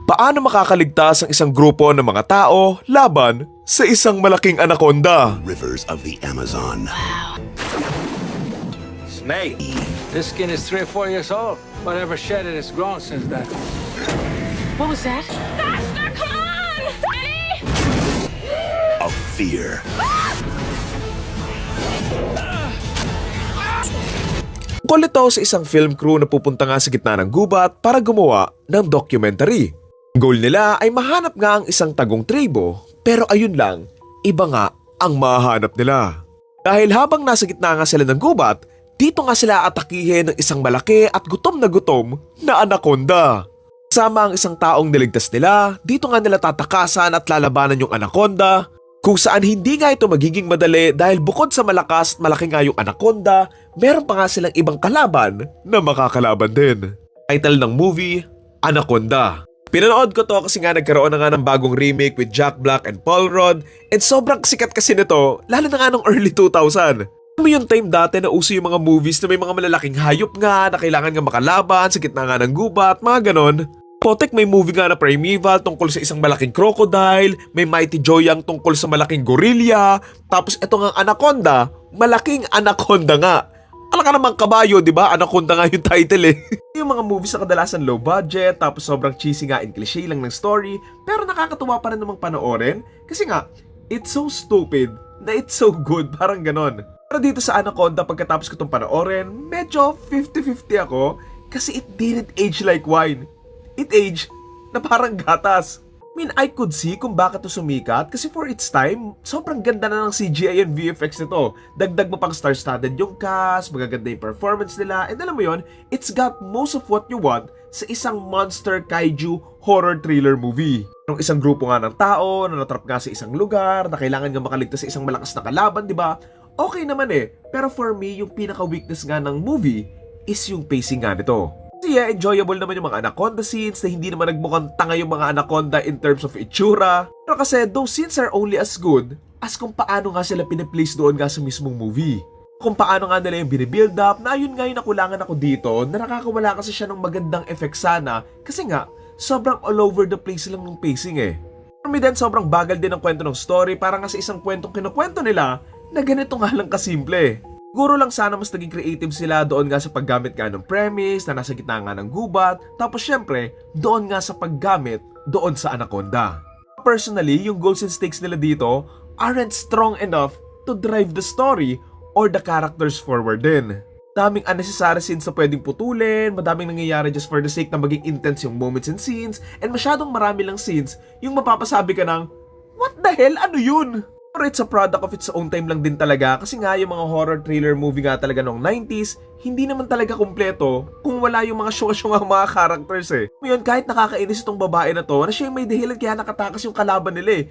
Paano makakaligtas ang isang grupo ng mga tao laban sa isang malaking anaconda? Rivers of the Amazon. Mate, this skin is 3 or 4 years old. Whatever shed it has grown since then. What was that? Faster, come on! Ready? Of fear. Tungkol ito sa isang film crew na pupunta nga sa gitna ng gubat para gumawa ng documentary. Ang goal nila ay mahanap nga ang isang tagong tribo, pero ayun lang, iba nga ang mahanap nila. Dahil habang nasa gitna nga sila ng gubat, dito nga sila atakihin ng isang malaki at gutom na anaconda. Sama ang isang taong niligtas nila, dito nga nila tatakasan at lalabanan yung anaconda, kung saan hindi nga ito magiging madali dahil bukod sa malakas at malaki nga yung anaconda, meron pa nga silang ibang kalaban na makakalaban din. Title ng movie, Anaconda. Pinanood ko to kasi nga nagkaroon na nga ng bagong remake with Jack Black and Paul Rudd and sobrang sikat kasi nito, lalo na nga nung early 2000. Alam mo yung time dati na uso yung mga movies na may mga malalaking hayop nga na kailangan nga makalaban sa gitna nga ng gubat, mga ganon. Potek, may movie nga na Primeval tungkol sa isang malaking crocodile, may Mighty Joe Young tungkol sa malaking gorilla, tapos eto nga anaconda, malaking anaconda nga. Alam ka namang kabayo, di ba? Anaconda nga yung title eh. Yung mga movies na kadalasan low budget, tapos sobrang cheesy nga and cliché lang ng story, pero nakakatuwa pa rin namang panoorin kasi nga, it's so stupid na it's so good, parang ganon. Pero dito sa Anaconda, pagkatapos ko itong panoorin, medyo 50-50 ako kasi it didn't age like wine. It aged na parang gatas. I mean, I could see kung bakit ito sumikat kasi for its time, sobrang ganda na ng CGI and VFX nito. Dagdag mo pang star-studded yung cast, magaganda yung performance nila, and alam mo yon, it's got most of what you want sa isang monster kaiju horror thriller movie. Yung isang grupo nga ng tao na natrap nga sa isang lugar, na kailangan nga makaligtas sa isang malakas na kalaban, di ba? Okay naman eh, pero for me, yung pinaka-weakness nga ng movie is yung pacing nga nito. Kasi yeah, enjoyable naman yung mga anaconda scenes na hindi naman nagmukhang tanga yung mga anaconda in terms of itsura. Pero kasi those scenes are only as good as kung paano nga sila piniplace doon nga sa mismong movie. Kung paano nga nila yung binibuild up na ayun nga yung nakulangan ako dito na nakakawala kasi siya ng magandang effect sana kasi nga sobrang all over the place lang ng pacing eh. For me then sobrang bagal din ang kwento ng story para nga sa isang kwentong kinukwento nila na ganito nga lang kasimple. Siguro lang sana mas naging creative sila doon nga sa paggamit nga ng premise na nasa gitna nga ng gubat, tapos syempre doon nga sa paggamit doon sa anaconda. Personally, yung goals and stakes nila dito aren't strong enough to drive the story or the characters forward din. Daming unnecessary scenes na pwedeng putulin, madaming nangyayari just for the sake na maging intense yung moments and scenes, and masyadong marami lang scenes yung mapapasabi ka ng, what the hell? Ano yun? Pero it's a product of its own time lang din talaga kasi nga yung mga horror thriller movie nga talaga noong 90s, hindi naman talaga kumpleto kung wala yung mga syunga-syunga mga characters eh. Ngayon kahit nakakainis itong babae na to na siya yung may dahilan kaya nakatakas yung kalaban nila eh.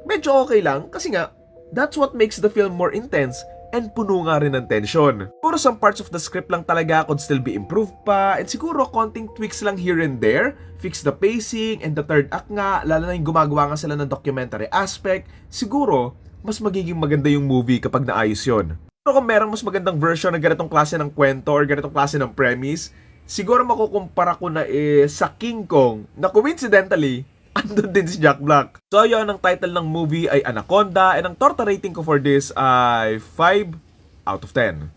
Medyo okay lang kasi nga, that's what makes the film more intense and puno nga rin ng tension. Siguro some parts of the script lang talaga could still be improved pa and siguro konting tweaks lang here and there, fix the pacing and the third act nga, lalo na yung gumagawa nga sila ng documentary aspect, siguro mas magiging maganda yung movie kapag naayos yon. Pero kung merong mas magandang version ng ganitong klase ng kwento or ganitong klase ng premise, siguro makukumpara ko na sa King Kong na coincidentally, andun din si Jack Black. So yun, ang title ng movie ay Anaconda and ang torta rating ko for this ay 5 out of 10.